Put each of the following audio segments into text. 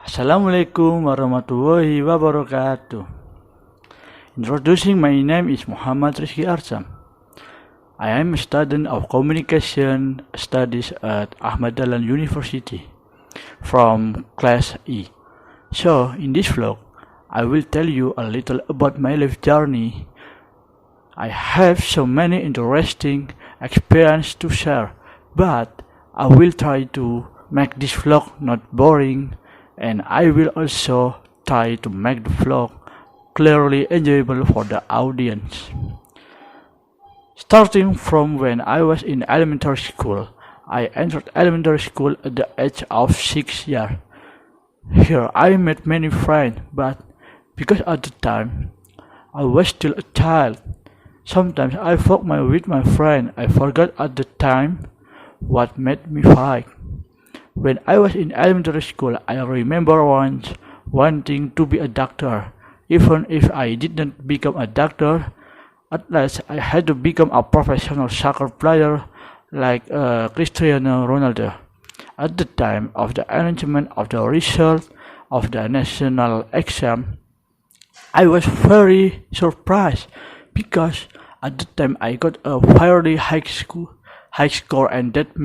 Assalamualaikum warahmatullahi wabarakatuh. Introducing, my name is Muhammad Rizqy Ardhsam. I am a student of Communication Studies at Ahmad University from Class E. So, in this vlog, I will tell you a little about my life journey. I have so many interesting experiences to share, but I will try to make this vlog not boring, and I will also try to make the vlog clearly enjoyable for the audience. Starting from when I was in elementary school, I entered elementary school at the age of 6 years. Here I met many friends, but because at the time I was still a child, sometimes I fought with my friend. I forgot at the time what made me fight. When I was in elementary school, I remember once wanting to be a doctor. Even if I didn't become a doctor, at last I had to become a professional soccer player like Cristiano Ronaldo. At the time of the announcement of the result of the national exam, I was very surprised because at the time I got a fairly high score, and that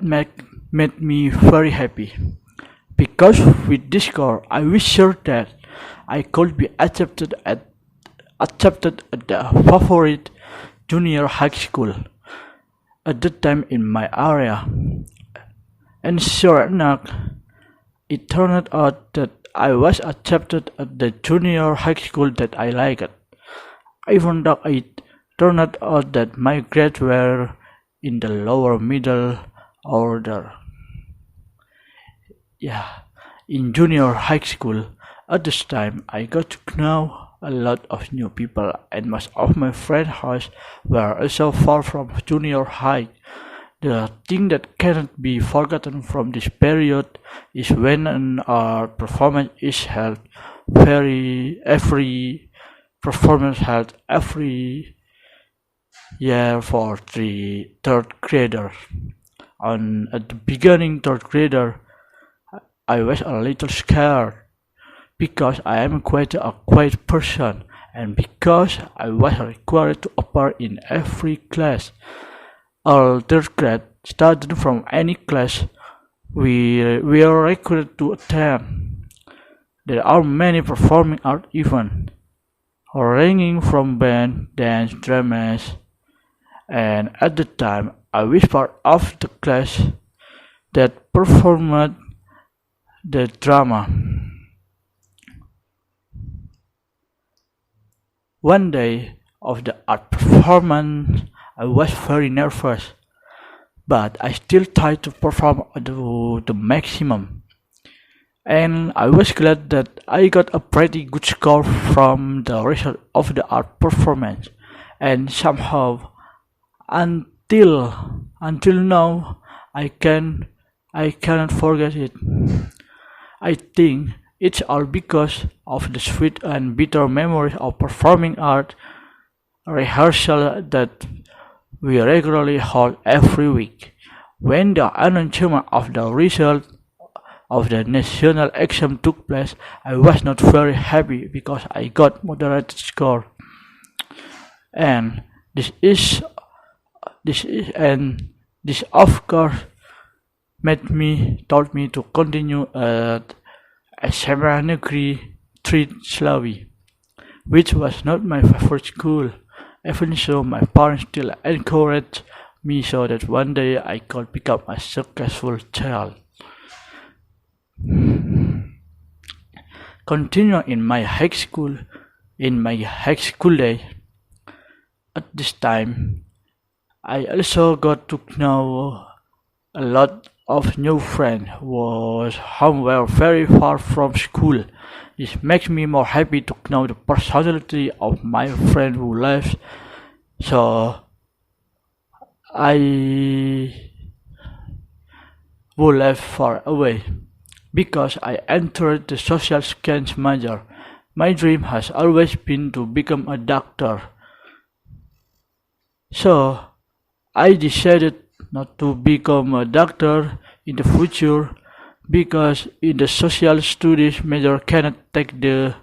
made me very happy. Because with this score, I was sure that I could be accepted at the favorite junior high school at the time in my area. And sure enough, it turned out that I was accepted at the junior high school that I liked. Even though it turned out that my grades were in the lower middle order. In junior high school, at this time, I got to know a lot of new people, and most of my friends were also far from junior high. The thing that cannot be forgotten from this period is when an art performance is held. Every performance held every year for the third graders. At the beginning third grader, I was a little scared because I am quite a quiet person, and because I was required to appear in every class. All third grade students from any class we are required to attend. There are many performing art events, ranging from band, dance, dramas, and at the time I was part of the class that performed the drama. One day of the art performance, I was very nervous, but I still tried to perform to the maximum. And I was glad that I got a pretty good score from the result of the art performance. And somehow, until now, I cannot forget it. I think it's all because of the sweet and bitter memories of performing art rehearsal that we regularly hold every week. When the announcement of the result of the national exam took place, I was not very happy because I got moderate score. And this of course told me to continue at SMA Negeri 3 Slawi, which was not my favorite school. Even so, my parents still encouraged me so that one day I could become a successful child. Continuing in my high school day, at this time, I also got to know a lot of new friends who were very far from school. This makes me more happy to know the personality of my friend who lives so far away. Because I entered the social science major, my dream has always been to become a doctor. So I decided not to become a doctor in the future because in the social studies major cannot take the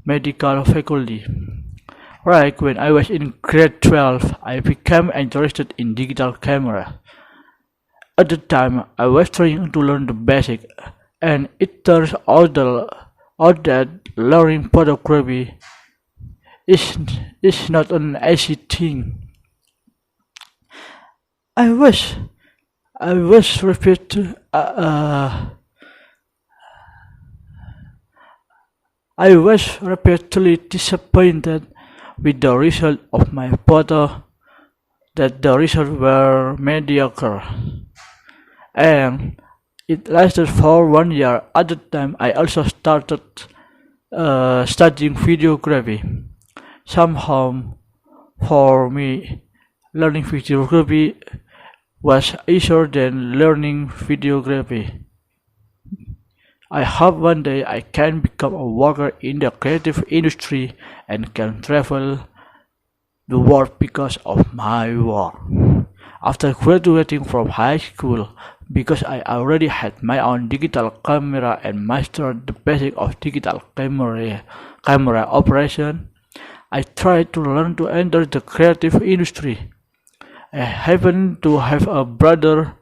medical faculty. Right when I was in grade 12, I became interested in digital camera. At the time, I was trying to learn the basic, and it turns out that learning photography is, is not an easy thing. I was I was repeat, I was repeatedly disappointed with the result of my photo that the results were mediocre, and it lasted for 1 year. At the time, I also started studying videography. Somehow, for me, learning videography was easier than learning videography. I hope one day I can become a worker in the creative industry and can travel the world because of my work. After graduating from high school, because I already had my own digital camera and mastered the basics of digital camera operation, I tried to learn to enter the creative industry. I happen to have a brother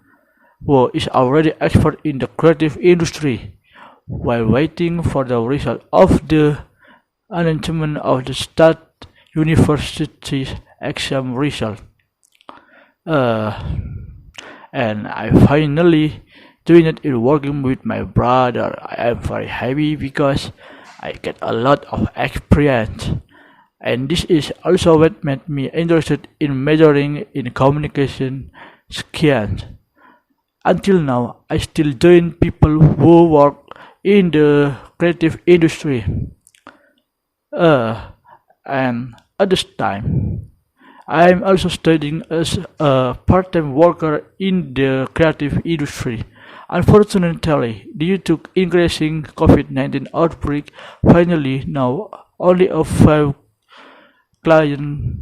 who is already expert in the creative industry. While waiting for the result of the announcement of the state university exam result, uh, and I finally joined in working with my brother. I am very happy because I get a lot of experience, and this is also what made me interested in majoring in communication skills. Until now, I still join people who work in the creative industry, uh, and at this time, I am also studying as a part-time worker in the creative industry. Unfortunately, due to increasing COVID-19 outbreak, finally now only a few clients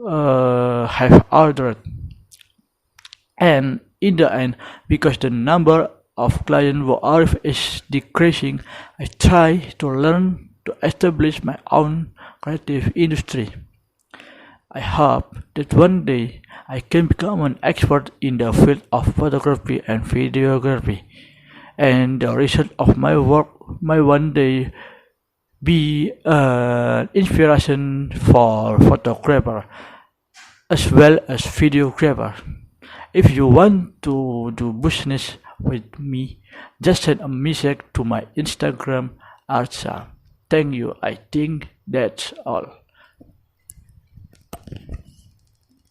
have ordered. And in the end, because the number of clients who arrive is decreasing, I try to learn to establish my own creative industry. I hope that one day I can become an expert in the field of photography and videography, and the result of my work may one day be an inspiration for photographer as well as videographer. If you want to do business with me, just send a message to my Instagram Ardhsam. Thank you. I think that's all.